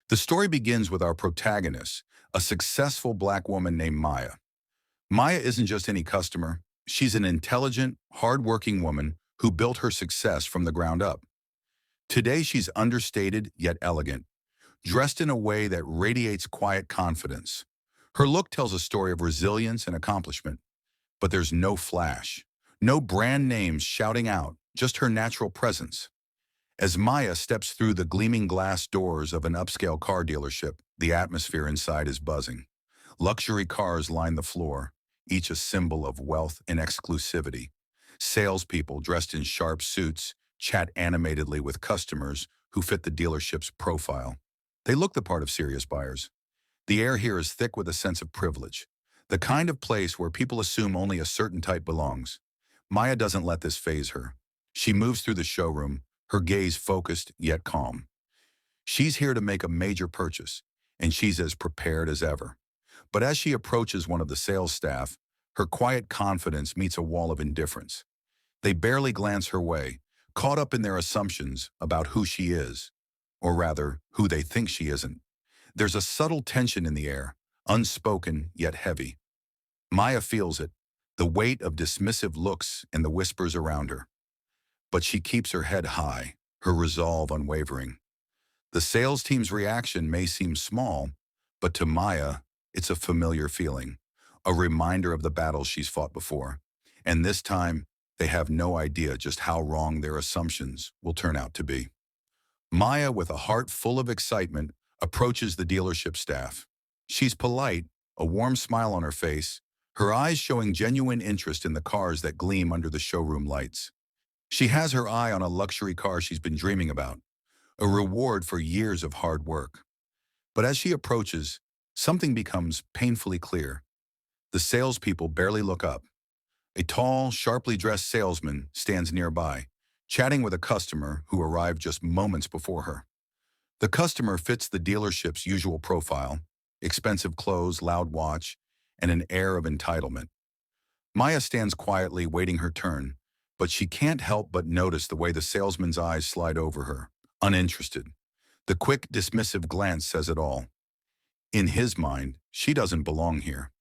The story begins with our protagonist, a successful black woman named Maya. Maya isn't just any customer. She's an intelligent, hardworking woman who built her success from the ground up. Today, she's understated yet elegant, dressed in a way that radiates quiet confidence. Her look tells a story of resilience and accomplishment, but there's no flash, no brand names shouting out, just her natural presence. As Maya steps through the gleaming glass doors of an upscale car dealership, the atmosphere inside is buzzing. Luxury cars line the floor, each a symbol of wealth and exclusivity. Salespeople dressed in sharp suits chat animatedly with customers who fit the dealership's profile. They look the part of serious buyers. The air here is thick with a sense of privilege, the kind of place where people assume only a certain type belongs. Maya doesn't let this faze her. She moves through the showroom, her gaze focused yet calm. She's here to make a major purchase, and she's as prepared as ever. But as she approaches one of the sales staff, her quiet confidence meets a wall of indifference. They barely glance her way, caught up in their assumptions about who she is, or rather, who they think she isn't. There's a subtle tension in the air, unspoken yet heavy. Maya feels it, the weight of dismissive looks and the whispers around her. But she keeps her head high, her resolve unwavering. The sales team's reaction may seem small, but to Maya, it's a familiar feeling, a reminder of the battles she's fought before. And this time, they have no idea just how wrong their assumptions will turn out to be. Maya, with a heart full of excitement, approaches the dealership staff. She's polite, a warm smile on her face, her eyes showing genuine interest in the cars that gleam under the showroom lights. She has her eye on a luxury car she's been dreaming about, a reward for years of hard work. But as she approaches, something becomes painfully clear. The salespeople barely look up. A tall, sharply dressed salesman stands nearby, chatting with a customer who arrived just moments before her. The customer fits the dealership's usual profile: expensive clothes, loud watch, and an air of entitlement. Maya stands quietly, waiting her turn, but she can't help but notice the way the salesman's eyes slide over her, uninterested. The quick, dismissive glance says it all. In his mind, she doesn't belong here.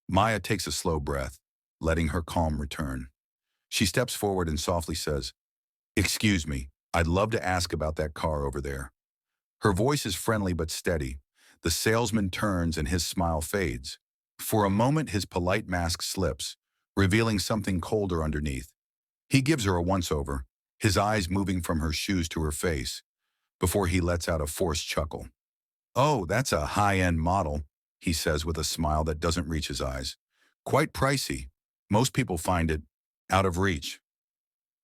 Maya takes a slow breath, letting her calm return. She steps forward and softly says, "Excuse me, I'd love to ask about that car over there." Her voice is friendly but steady. The salesman turns and his smile fades. For a moment, his polite mask slips, revealing something colder underneath. He gives her a once-over, his eyes moving from her shoes to her face, before he lets out a forced chuckle. "Oh, that's a high-end model," he says with a smile that doesn't reach his eyes. "Quite pricey. Most people find it out of reach."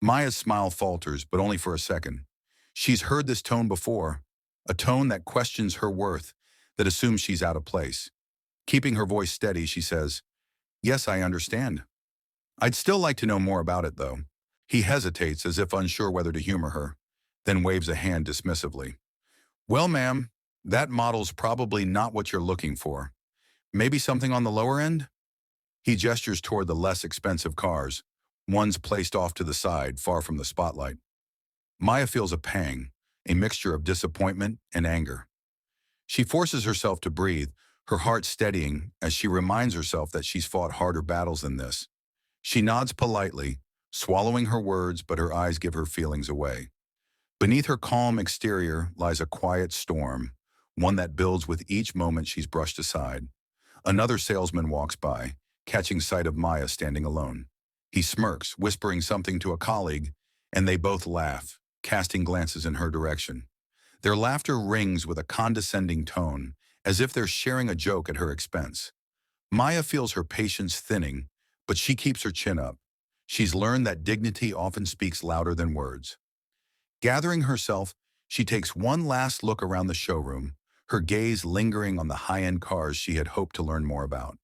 Maya's smile falters, but only for a second. She's heard this tone before, a tone that questions her worth, that assumes she's out of place. Keeping her voice steady, she says, "Yes, I understand. I'd still like to know more about it, though." He hesitates, as if unsure whether to humor her, then waves a hand dismissively. "Well, ma'am, that model's probably not what you're looking for. Maybe something on the lower end?" He gestures toward the less expensive cars, ones placed off to the side, far from the spotlight. Maya feels a pang, a mixture of disappointment and anger. She forces herself to breathe, her heart steadying as she reminds herself that she's fought harder battles than this. She nods politely, swallowing her words, but her eyes give her feelings away. Beneath her calm exterior lies a quiet storm, one that builds with each moment she's brushed aside. Another salesman walks by, catching sight of Maya standing alone. He smirks, whispering something to a colleague, and they both laugh, casting glances in her direction. Their laughter rings with a condescending tone, as if they're sharing a joke at her expense. Maya feels her patience thinning, but she keeps her chin up. She's learned that dignity often speaks louder than words. Gathering herself, she takes one last look around the showroom, her gaze lingering on the high-end cars she had hoped to learn more about.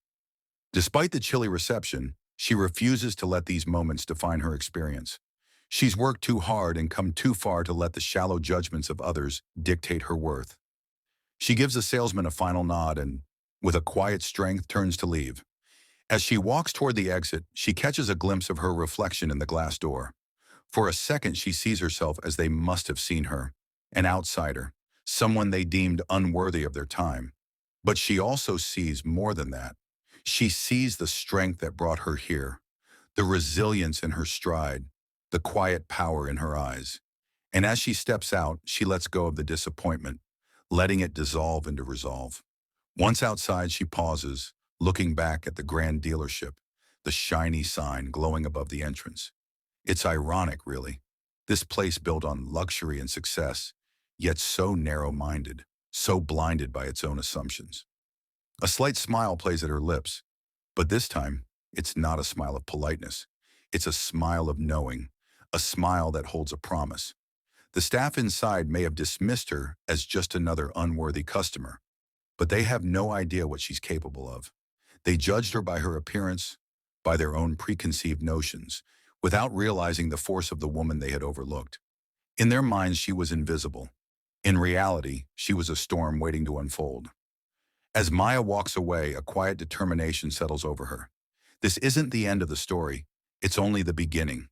Despite the chilly reception, she refuses to let these moments define her experience. She's worked too hard and come too far to let the shallow judgments of others dictate her worth. She gives the salesman a final nod and, with a quiet strength, turns to leave. As she walks toward the exit, she catches a glimpse of her reflection in the glass door. For a second, she sees herself as they must have seen her, an outsider, someone they deemed unworthy of their time. But she also sees more than that. She sees the strength that brought her here, the resilience in her stride, the quiet power in her eyes. And as she steps out, she lets go of the disappointment, letting it dissolve into resolve. Once outside, she pauses, looking back at the grand dealership, the shiny sign glowing above the entrance. It's ironic, really. This place built on luxury and success, yet so narrow-minded, so blinded by its own assumptions. A slight smile plays at her lips, but this time, it's not a smile of politeness. It's a smile of knowing, a smile that holds a promise. The staff inside may have dismissed her as just another unworthy customer, but they have no idea what she's capable of. They judged her by her appearance, by their own preconceived notions, without realizing the force of the woman they had overlooked. In their minds, she was invisible. In reality, she was a storm waiting to unfold. As Maya walks away, a quiet determination settles over her. This isn't the end of the story. It's only the beginning.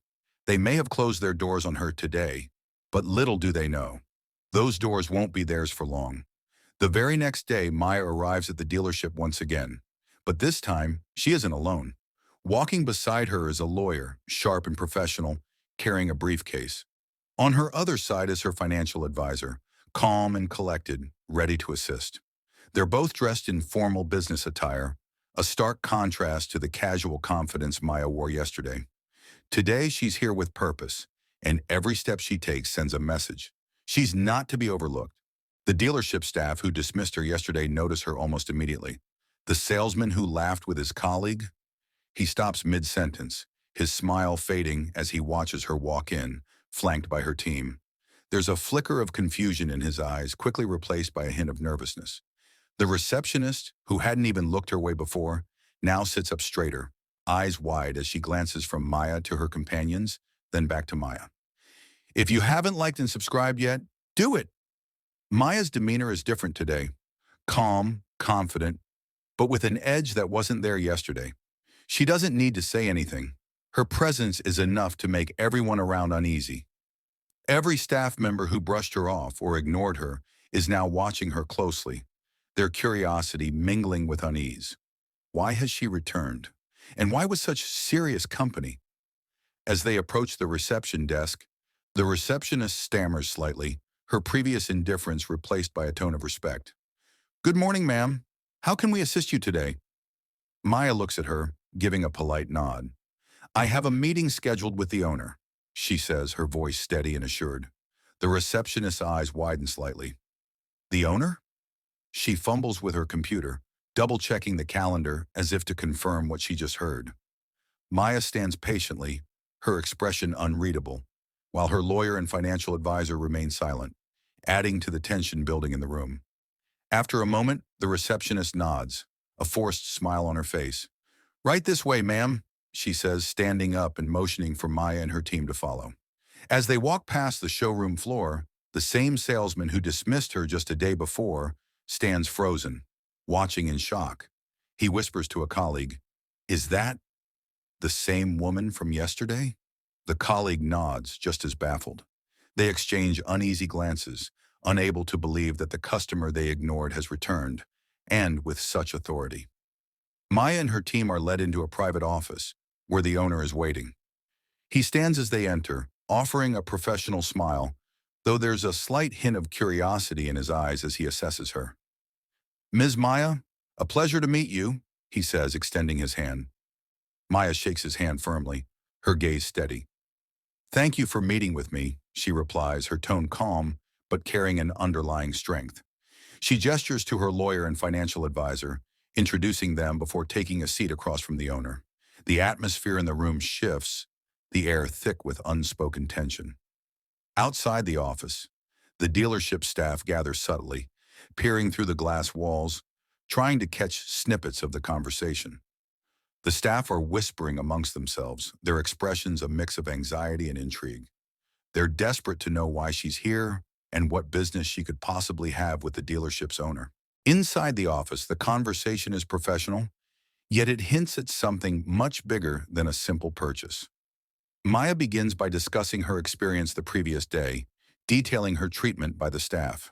They may have closed their doors on her today, but little do they know. Those doors won't be theirs for long. The very next day, Maya arrives at the dealership once again. But this time, she isn't alone. Walking beside her is a lawyer, sharp and professional, carrying a briefcase. On her other side is her financial advisor, calm and collected, ready to assist. They're both dressed in formal business attire, a stark contrast to the casual confidence Maya wore yesterday. Today, she's here with purpose, and every step she takes sends a message. She's not to be overlooked. The dealership staff who dismissed her yesterday notice her almost immediately. The salesman who laughed with his colleague, he stops mid-sentence, his smile fading as he watches her walk in, flanked by her team. There's a flicker of confusion in his eyes, quickly replaced by a hint of nervousness. The receptionist, who hadn't even looked her way before, now sits up straighter, eyes wide as she glances from Maya to her companions, then back to Maya. If you haven't liked and subscribed yet, do it. Maya's demeanor is different today. Calm, confident, but with an edge that wasn't there yesterday. She doesn't need to say anything. Her presence is enough to make everyone around uneasy. Every staff member who brushed her off or ignored her is now watching her closely, their curiosity mingling with unease. Why has she returned? And why with such serious company? As they approach the reception desk, the receptionist stammers slightly, her previous indifference replaced by a tone of respect. "Good morning, ma'am. How can we assist you today?" Maya looks at her, giving a polite nod. "I have a meeting scheduled with the owner," she says, her voice steady and assured. The receptionist's eyes widen slightly. "The owner?" She fumbles with her computer, double-checking the calendar as if to confirm what she just heard. Maya stands patiently, her expression unreadable, while her lawyer and financial advisor remain silent, adding to the tension building in the room. After a moment, the receptionist nods, a forced smile on her face. "Right this way, ma'am," she says, standing up and motioning for Maya and her team to follow. As they walk past the showroom floor, the same salesman who dismissed her just a day before stands frozen, watching in shock. He whispers to a colleague, "Is that the same woman from yesterday?" The colleague nods, just as baffled. They exchange uneasy glances, unable to believe that the customer they ignored has returned, and with such authority. Maya and her team are led into a private office, where the owner is waiting. He stands as they enter, offering a professional smile, though there's a slight hint of curiosity in his eyes as he assesses her. "Ms. Maya, a pleasure to meet you," he says, extending his hand. Maya shakes his hand firmly, her gaze steady. "Thank you for meeting with me," she replies, her tone calm, but carrying an underlying strength. She gestures to her lawyer and financial advisor, introducing them before taking a seat across from the owner. The atmosphere in the room shifts, the air thick with unspoken tension. Outside the office, the dealership staff gathers subtly, peering through the glass walls, trying to catch snippets of the conversation. The staff are whispering amongst themselves, their expressions a mix of anxiety and intrigue. They're desperate to know why she's here and what business she could possibly have with the dealership's owner. Inside the office, the conversation is professional, yet it hints at something much bigger than a simple purchase. Maya begins by discussing her experience the previous day, detailing her treatment by the staff.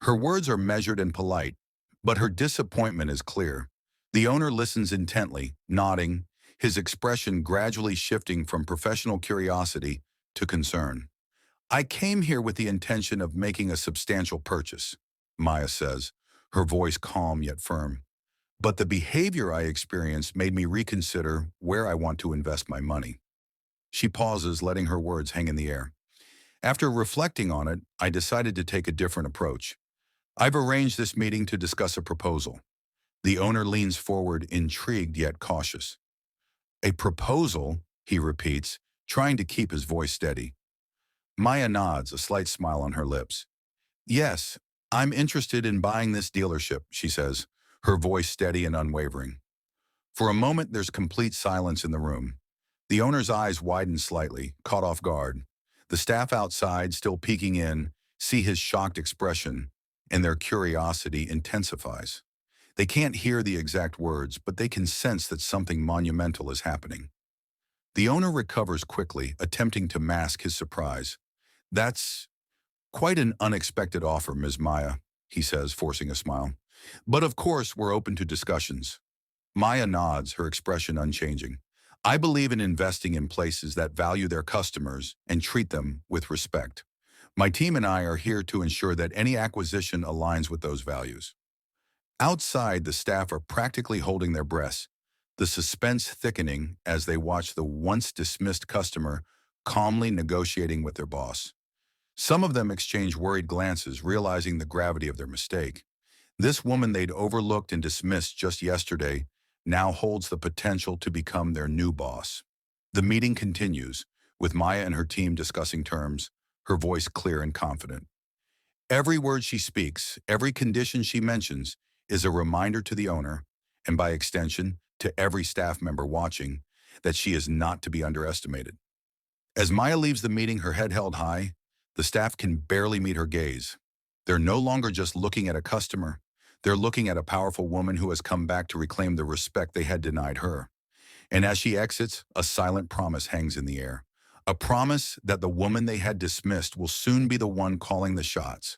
Her words are measured and polite, but her disappointment is clear. The owner listens intently, nodding, his expression gradually shifting from professional curiosity to concern. I came here with the intention of making a substantial purchase, Maya says, her voice calm yet firm. But the behavior I experienced made me reconsider where I want to invest my money. She pauses, letting her words hang in the air. After reflecting on it, I decided to take a different approach. I've arranged this meeting to discuss a proposal. The owner leans forward, intrigued yet cautious. A proposal, he repeats, trying to keep his voice steady. Maya nods, a slight smile on her lips. Yes, I'm interested in buying this dealership, she says, her voice steady and unwavering. For a moment, there's complete silence in the room. The owner's eyes widen slightly, caught off guard. The staff outside, still peeking in, see his shocked expression, and their curiosity intensifies. They can't hear the exact words, but they can sense that something monumental is happening. The owner recovers quickly, attempting to mask his surprise. That's quite an unexpected offer, Ms. Maya, he says, forcing a smile. But of course, we're open to discussions. Maya nods, her expression unchanging. I believe in investing in places that value their customers and treat them with respect. My team and I are here to ensure that any acquisition aligns with those values. Outside, the staff are practically holding their breaths, the suspense thickening as they watch the once dismissed customer calmly negotiating with their boss. Some of them exchange worried glances, realizing the gravity of their mistake. This woman they'd overlooked and dismissed just yesterday now holds the potential to become their new boss. The meeting continues, with Maya and her team discussing terms, her voice clear and confident. Every word she speaks, every condition she mentions, is a reminder to the owner, and by extension, to every staff member watching, that she is not to be underestimated. As Maya leaves the meeting, her head held high, the staff can barely meet her gaze. They're no longer just looking at a customer. They're looking at a powerful woman who has come back to reclaim the respect they had denied her. And as she exits, a silent promise hangs in the air. A promise that the woman they had dismissed will soon be the one calling the shots.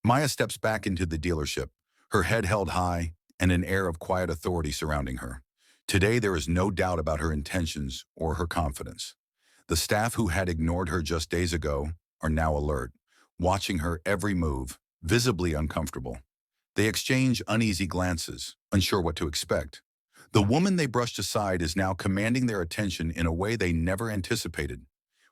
Maya steps back into the dealership, her head held high and an air of quiet authority surrounding her. Today, there is no doubt about her intentions or her confidence. The staff who had ignored her just days ago are now alert, watching her every move, visibly uncomfortable. They exchange uneasy glances, unsure what to expect. The woman they brushed aside is now commanding their attention in a way they never anticipated.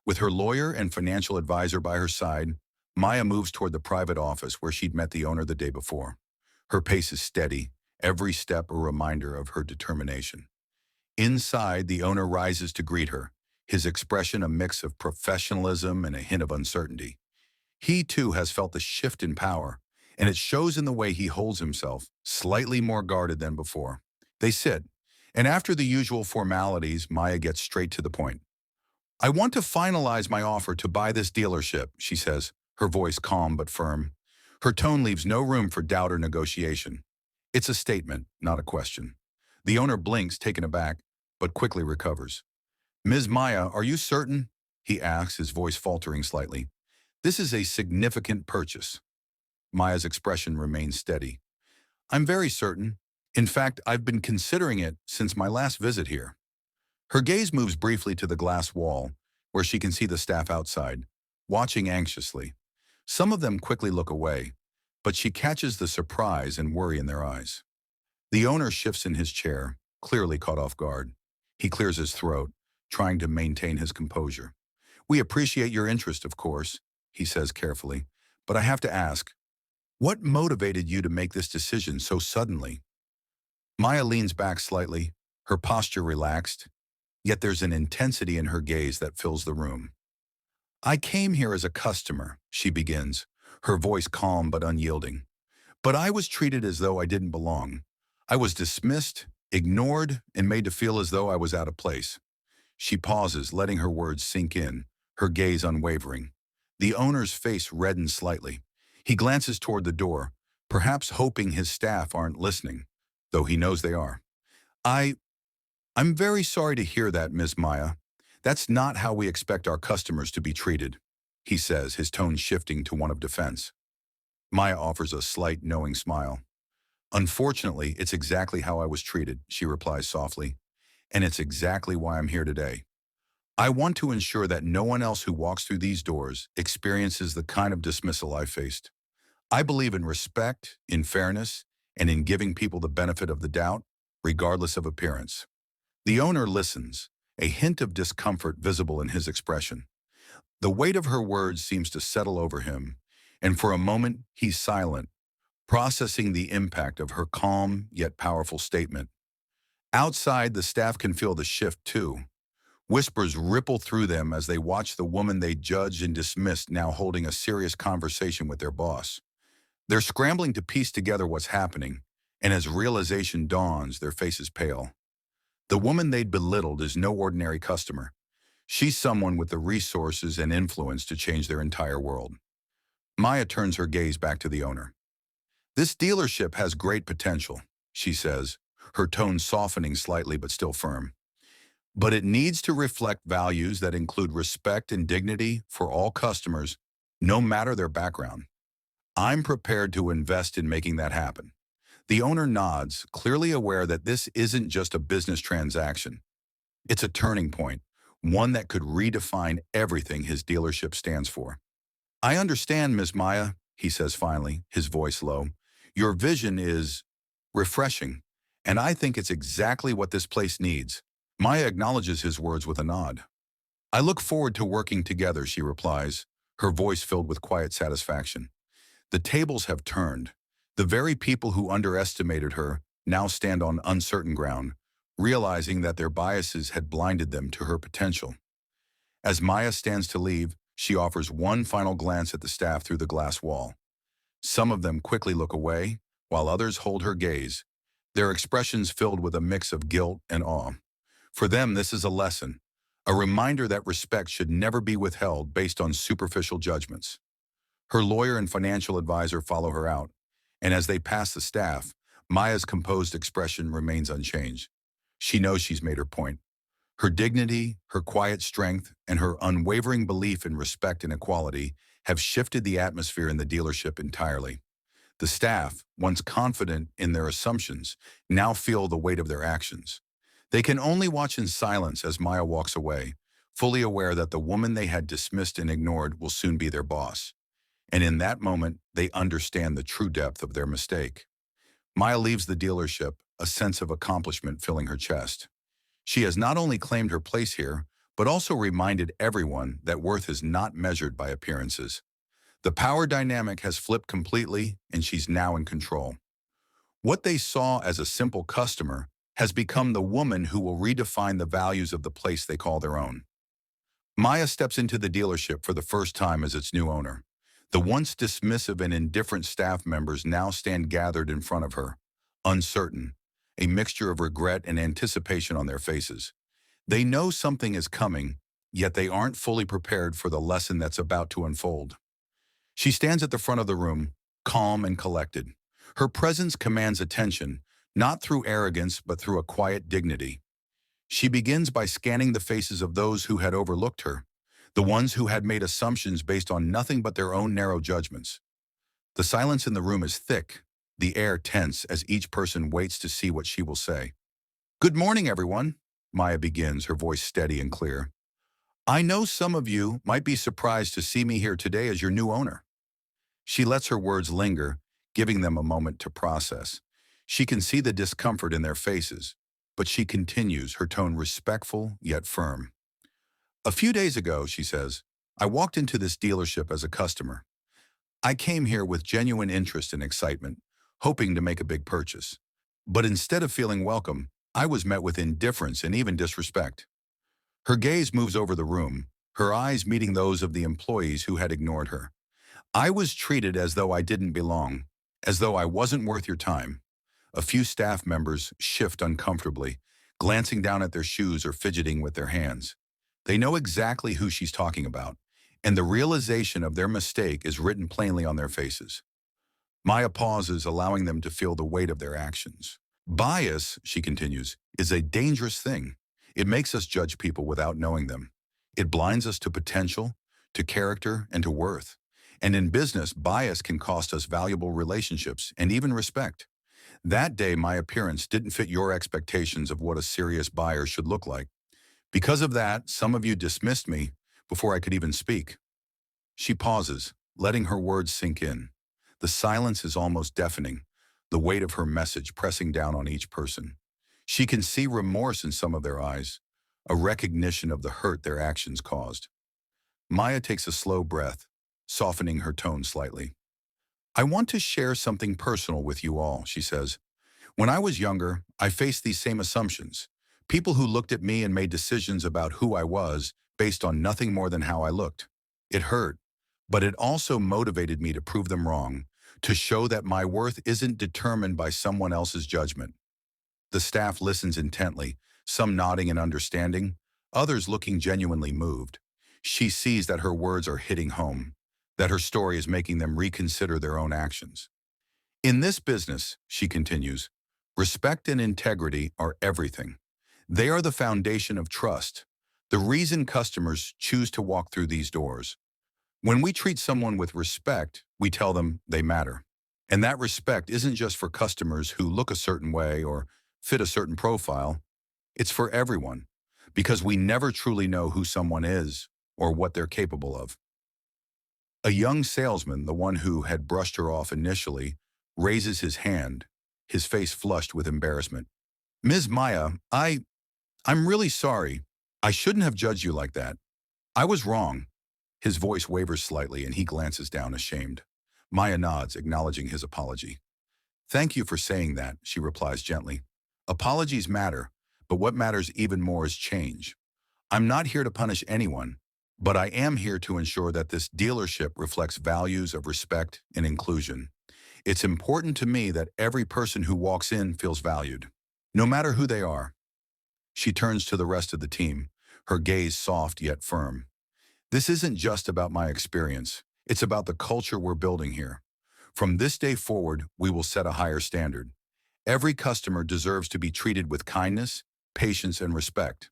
With her lawyer and financial advisor by her side, Maya moves toward the private office where she'd met the owner the day before. Her pace is steady, every step a reminder of her determination. Inside, the owner rises to greet her, his expression a mix of professionalism and a hint of uncertainty. He, too, has felt the shift in power, and it shows in the way he holds himself, slightly more guarded than before. They sit, and after the usual formalities, Maya gets straight to the point. I want to finalize my offer to buy this dealership, she says, her voice calm but firm. Her tone leaves no room for doubt or negotiation. It's a statement, not a question. The owner blinks, taken aback, but quickly recovers. Ms. Maya, are you certain? He asks, his voice faltering slightly. This is a significant purchase. Maya's expression remains steady. I'm very certain. In fact, I've been considering it since my last visit here. Her gaze moves briefly to the glass wall, where she can see the staff outside, watching anxiously. Some of them quickly look away, but she catches the surprise and worry in their eyes. The owner shifts in his chair, clearly caught off guard. He clears his throat, trying to maintain his composure. We appreciate your interest, of course, he says carefully, but I have to ask, what motivated you to make this decision so suddenly? Maya leans back slightly, her posture relaxed, yet there's an intensity in her gaze that fills the room. I came here as a customer, she begins, her voice calm but unyielding. But I was treated as though I didn't belong. I was dismissed, ignored, and made to feel as though I was out of place. She pauses, letting her words sink in, her gaze unwavering. The owner's face reddens slightly. He glances toward the door, perhaps hoping his staff aren't listening, though he knows they are. I'm very sorry to hear that, Ms. Maya. That's not how we expect our customers to be treated, he says, his tone shifting to one of defense. Maya offers a slight, knowing smile. Unfortunately, it's exactly how I was treated, she replies softly, and it's exactly why I'm here today. I want to ensure that no one else who walks through these doors experiences the kind of dismissal I faced. I believe in respect, in fairness, and in giving people the benefit of the doubt, regardless of appearance. The owner listens, a hint of discomfort visible in his expression. The weight of her words seems to settle over him, and for a moment he's silent, processing the impact of her calm yet powerful statement. Outside, the staff can feel the shift too. Whispers ripple through them as they watch the woman they judged and dismissed now holding a serious conversation with their boss. They're scrambling to piece together what's happening, and as realization dawns, their faces pale. The woman they'd belittled is no ordinary customer. She's someone with the resources and influence to change their entire world. Maya turns her gaze back to the owner. This dealership has great potential, she says, her tone softening slightly but still firm. But it needs to reflect values that include respect and dignity for all customers, no matter their background. I'm prepared to invest in making that happen. The owner nods, clearly aware that this isn't just a business transaction. It's a turning point, one that could redefine everything his dealership stands for. I understand, Miss Maya, he says finally, his voice low. Your vision is refreshing, and I think it's exactly what this place needs. Maya acknowledges his words with a nod. I look forward to working together, she replies, her voice filled with quiet satisfaction. The tables have turned. The very people who underestimated her now stand on uncertain ground, realizing that their biases had blinded them to her potential. As Maya stands to leave, she offers one final glance at the staff through the glass wall. Some of them quickly look away, while others hold her gaze, their expressions filled with a mix of guilt and awe. For them, this is a lesson, a reminder that respect should never be withheld based on superficial judgments. Her lawyer and financial advisor follow her out, and as they pass the staff, Maya's composed expression remains unchanged. She knows she's made her point. Her dignity, her quiet strength, and her unwavering belief in respect and equality have shifted the atmosphere in the dealership entirely. The staff, once confident in their assumptions, now feel the weight of their actions. They can only watch in silence as Maya walks away, fully aware that the woman they had dismissed and ignored will soon be their boss. And in that moment, they understand the true depth of their mistake. Maya leaves the dealership, a sense of accomplishment filling her chest. She has not only claimed her place here, but also reminded everyone that worth is not measured by appearances. The power dynamic has flipped completely, and she's now in control. What they saw as a simple customer has become the woman who will redefine the values of the place they call their own. Maya steps into the dealership for the first time as its new owner. The once dismissive and indifferent staff members now stand gathered in front of her, uncertain, a mixture of regret and anticipation on their faces. They know something is coming, yet they aren't fully prepared for the lesson that's about to unfold. She stands at the front of the room, calm and collected. Her presence commands attention, not through arrogance but through a quiet dignity. She begins by scanning the faces of those who had overlooked her, the ones who had made assumptions based on nothing but their own narrow judgments. The silence in the room is thick, the air tense as each person waits to see what she will say. Good morning, everyone, Maya begins, her voice steady and clear. I know some of you might be surprised to see me here today as your new owner. She lets her words linger, giving them a moment to process. She can see the discomfort in their faces, but she continues, her tone respectful yet firm. A few days ago, she says, I walked into this dealership as a customer. I came here with genuine interest and excitement, hoping to make a big purchase. But instead of feeling welcome, I was met with indifference and even disrespect. Her gaze moves over the room, her eyes meeting those of the employees who had ignored her. I was treated as though I didn't belong, as though I wasn't worth your time. A few staff members shift uncomfortably, glancing down at their shoes or fidgeting with their hands. They know exactly who she's talking about, and the realization of their mistake is written plainly on their faces. Maya pauses, allowing them to feel the weight of their actions. Bias, she continues, is a dangerous thing. It makes us judge people without knowing them. It blinds us to potential, to character, and to worth. And in business, bias can cost us valuable relationships and even respect. That day, my appearance didn't fit your expectations of what a serious buyer should look like. Because of that, some of you dismissed me before I could even speak. She pauses, letting her words sink in. The silence is almost deafening, the weight of her message pressing down on each person. She can see remorse in some of their eyes, a recognition of the hurt their actions caused. Maya takes a slow breath, softening her tone slightly. I want to share something personal with you all, she says. When I was younger, I faced these same assumptions. People who looked at me and made decisions about who I was based on nothing more than how I looked. It hurt, but it also motivated me to prove them wrong, to show that my worth isn't determined by someone else's judgment. The staff listens intently, some nodding in understanding, others looking genuinely moved. She sees that her words are hitting home, that her story is making them reconsider their own actions. In this business, she continues, respect and integrity are everything. They are the foundation of trust, the reason customers choose to walk through these doors. When we treat someone with respect, we tell them they matter. And that respect isn't just for customers who look a certain way or fit a certain profile. It's for everyone, because we never truly know who someone is or what they're capable of. A young salesman, the one who had brushed her off initially, raises his hand, his face flushed with embarrassment. Ms. Maya, I'm really sorry. I shouldn't have judged you like that. I was wrong. His voice wavers slightly and he glances down ashamed. Maya nods, acknowledging his apology. Thank you for saying that, she replies gently. Apologies matter, but what matters even more is change. I'm not here to punish anyone, but I am here to ensure that this dealership reflects values of respect and inclusion. It's important to me that every person who walks in feels valued, no matter who they are. She turns to the rest of the team, her gaze soft yet firm. This isn't just about my experience. It's about the culture we're building here. From this day forward, we will set a higher standard. Every customer deserves to be treated with kindness, patience, and respect.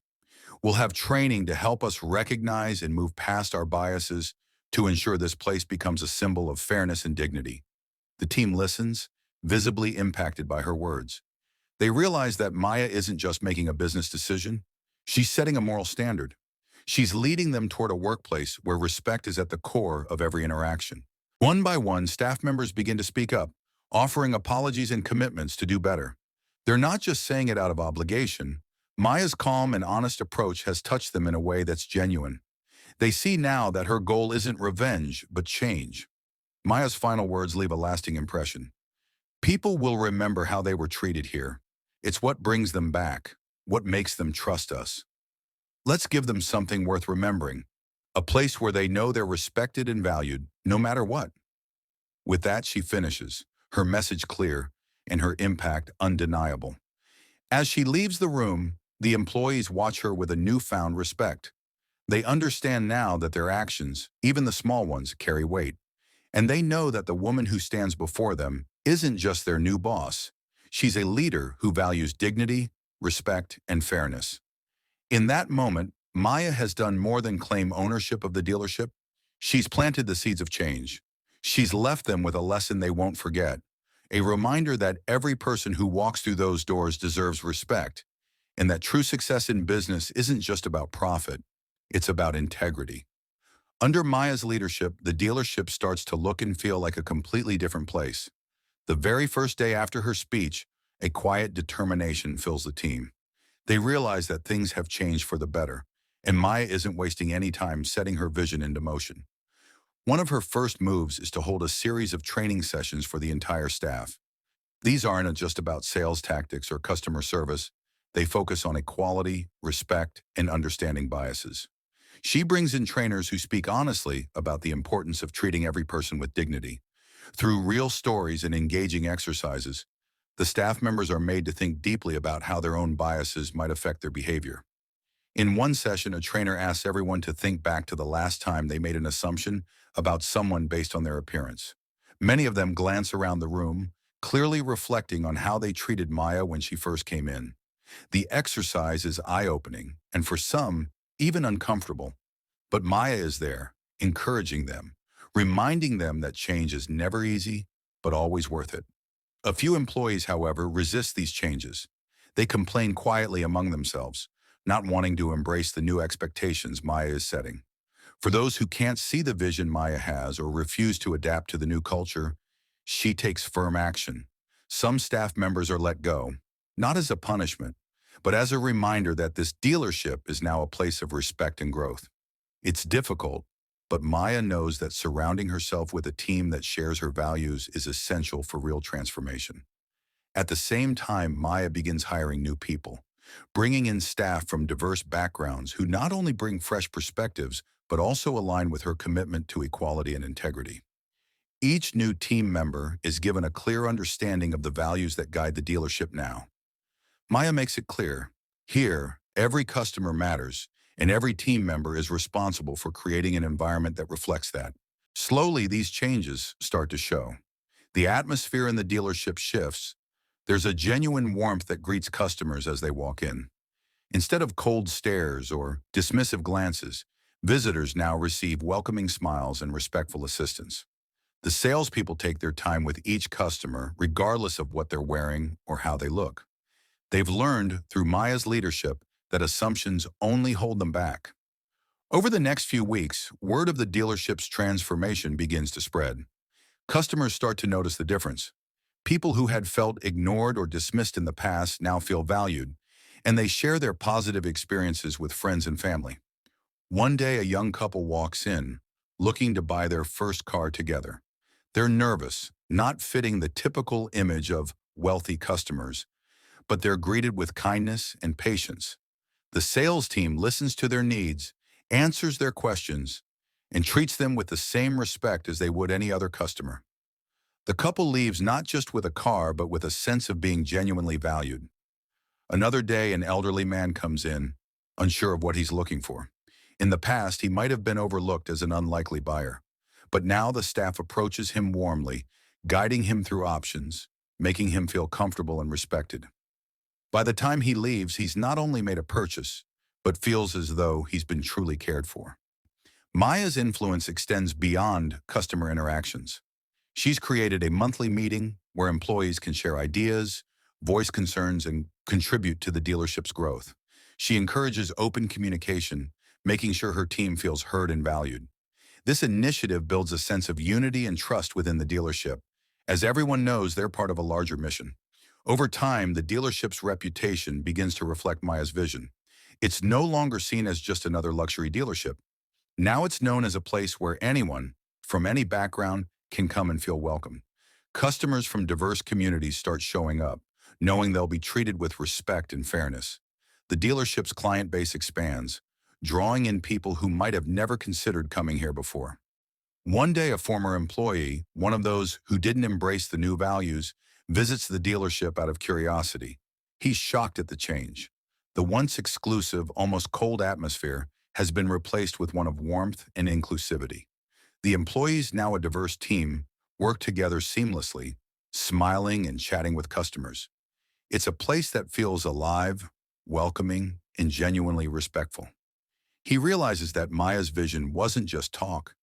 We'll have training to help us recognize and move past our biases to ensure this place becomes a symbol of fairness and dignity. The team listens, visibly impacted by her words. They realize that Maya isn't just making a business decision. She's setting a moral standard. She's leading them toward a workplace where respect is at the core of every interaction. One by one, staff members begin to speak up, offering apologies and commitments to do better. They're not just saying it out of obligation. Maya's calm and honest approach has touched them in a way that's genuine. They see now that her goal isn't revenge, but change. Maya's final words leave a lasting impression. People will remember how they were treated here. It's what brings them back, what makes them trust us. Let's give them something worth remembering, a place where they know they're respected and valued, no matter what. With that, she finishes, her message clear and her impact undeniable. As she leaves the room, the employees watch her with a newfound respect. They understand now that their actions, even the small ones, carry weight. And they know that the woman who stands before them isn't just their new boss. She's a leader who values dignity, respect, and fairness. In that moment, Maya has done more than claim ownership of the dealership. She's planted the seeds of change. She's left them with a lesson they won't forget, a reminder that every person who walks through those doors deserves respect, and that true success in business isn't just about profit, it's about integrity. Under Maya's leadership, the dealership starts to look and feel like a completely different place. The very first day after her speech, a quiet determination fills the team. They realize that things have changed for the better, and Maya isn't wasting any time setting her vision into motion. One of her first moves is to hold a series of training sessions for the entire staff. These aren't just about sales tactics or customer service. They focus on equality, respect, and understanding biases. She brings in trainers who speak honestly about the importance of treating every person with dignity. Through real stories and engaging exercises, the staff members are made to think deeply about how their own biases might affect their behavior. In one session, a trainer asks everyone to think back to the last time they made an assumption about someone based on their appearance. Many of them glance around the room, clearly reflecting on how they treated Maya when she first came in. The exercise is eye-opening, and for some, even uncomfortable. But Maya is there, encouraging them, reminding them that change is never easy, but always worth it. A few employees, however, resist these changes. They complain quietly among themselves, not wanting to embrace the new expectations Maya is setting. For those who can't see the vision Maya has or refuse to adapt to the new culture, she takes firm action. Some staff members are let go, not as a punishment, but as a reminder that this dealership is now a place of respect and growth. It's difficult, but Maya knows that surrounding herself with a team that shares her values is essential for real transformation. At the same time, Maya begins hiring new people, bringing in staff from diverse backgrounds who not only bring fresh perspectives, but also align with her commitment to equality and integrity. Each new team member is given a clear understanding of the values that guide the dealership now. Maya makes it clear, here, every customer matters, and every team member is responsible for creating an environment that reflects that. Slowly, these changes start to show. The atmosphere in the dealership shifts. There's a genuine warmth that greets customers as they walk in. Instead of cold stares or dismissive glances, visitors now receive welcoming smiles and respectful assistance. The salespeople take their time with each customer, regardless of what they're wearing or how they look. They've learned through Maya's leadership that assumptions only hold them back. Over the next few weeks, word of the dealership's transformation begins to spread. Customers start to notice the difference. People who had felt ignored or dismissed in the past now feel valued, and they share their positive experiences with friends and family. One day, a young couple walks in, looking to buy their first car together. They're nervous, not fitting the typical image of wealthy customers, but they're greeted with kindness and patience. The sales team listens to their needs, answers their questions, and treats them with the same respect as they would any other customer. The couple leaves not just with a car, but with a sense of being genuinely valued. Another day, an elderly man comes in, unsure of what he's looking for. In the past, he might have been overlooked as an unlikely buyer, but now the staff approaches him warmly, guiding him through options, making him feel comfortable and respected. By the time he leaves, he's not only made a purchase, but feels as though he's been truly cared for. Maya's influence extends beyond customer interactions. She's created a monthly meeting where employees can share ideas, voice concerns, and contribute to the dealership's growth. She encourages open communication, making sure her team feels heard and valued. This initiative builds a sense of unity and trust within the dealership, as everyone knows they're part of a larger mission. Over time, the dealership's reputation begins to reflect Maya's vision. It's no longer seen as just another luxury dealership. Now it's known as a place where anyone, from any background, can come and feel welcome. Customers from diverse communities start showing up, knowing they'll be treated with respect and fairness. The dealership's client base expands, drawing in people who might have never considered coming here before. One day, a former employee, one of those who didn't embrace the new values, visits the dealership out of curiosity. He's shocked at the change. The once exclusive, almost cold atmosphere has been replaced with one of warmth and inclusivity. The employees, now a diverse team, work together seamlessly, smiling and chatting with customers. It's a place that feels alive, welcoming, and genuinely respectful. He realizes that Maya's vision wasn't just talk.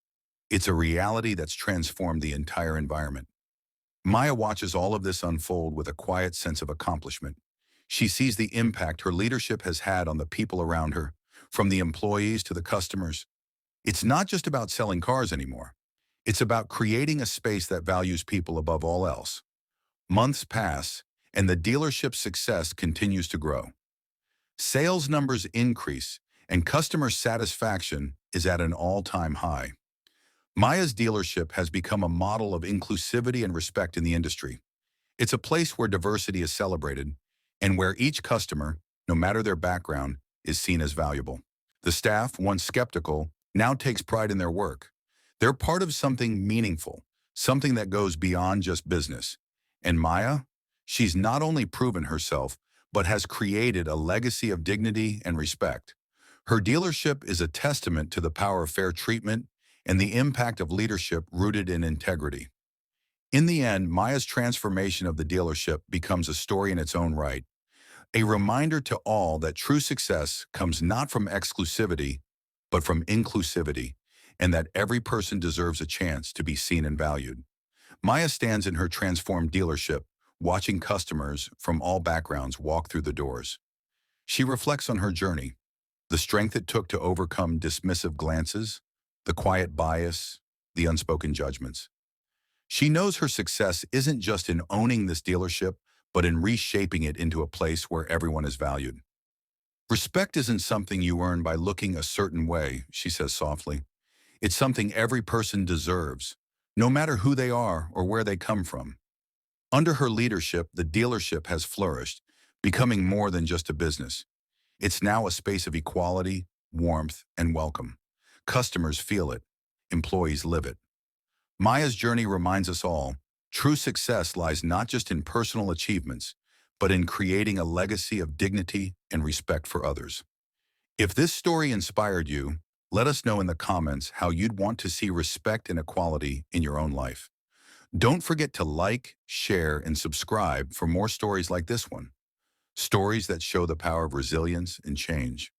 It's a reality that's transformed the entire environment. Maya watches all of this unfold with a quiet sense of accomplishment. She sees the impact her leadership has had on the people around her, from the employees to the customers. It's not just about selling cars anymore. It's about creating a space that values people above all else. Months pass, and the dealership's success continues to grow. Sales numbers increase, and customer satisfaction is at an all-time high. Maya's dealership has become a model of inclusivity and respect in the industry. It's a place where diversity is celebrated and where each customer, no matter their background, is seen as valuable. The staff, once skeptical, now takes pride in their work. They're part of something meaningful, something that goes beyond just business. And Maya, she's not only proven herself, but has created a legacy of dignity and respect. Her dealership is a testament to the power of fair treatment and the impact of leadership rooted in integrity. In the end, Maya's transformation of the dealership becomes a story in its own right, a reminder to all that true success comes not from exclusivity, but from inclusivity. and that every person deserves a chance to be seen and valued. Maya stands in her transformed dealership, watching customers from all backgrounds walk through the doors. She reflects on her journey, the strength it took to overcome dismissive glances, the quiet bias, the unspoken judgments. She knows her success isn't just in owning this dealership, but in reshaping it into a place where everyone is valued. Respect isn't something you earn by looking a certain way, she says softly. It's something every person deserves, no matter who they are or where they come from. Under her leadership, the dealership has flourished, becoming more than just a business. It's now a space of equality, warmth, and welcome. Customers feel it. Employees live it. Maya's journey reminds us all, true success lies not just in personal achievements, but in creating a legacy of dignity and respect for others. If this story inspired you, let us know in the comments how you'd want to see respect and equality in your own life. Don't forget to like, share, and subscribe for more stories like this one. Stories that show the power of resilience and change.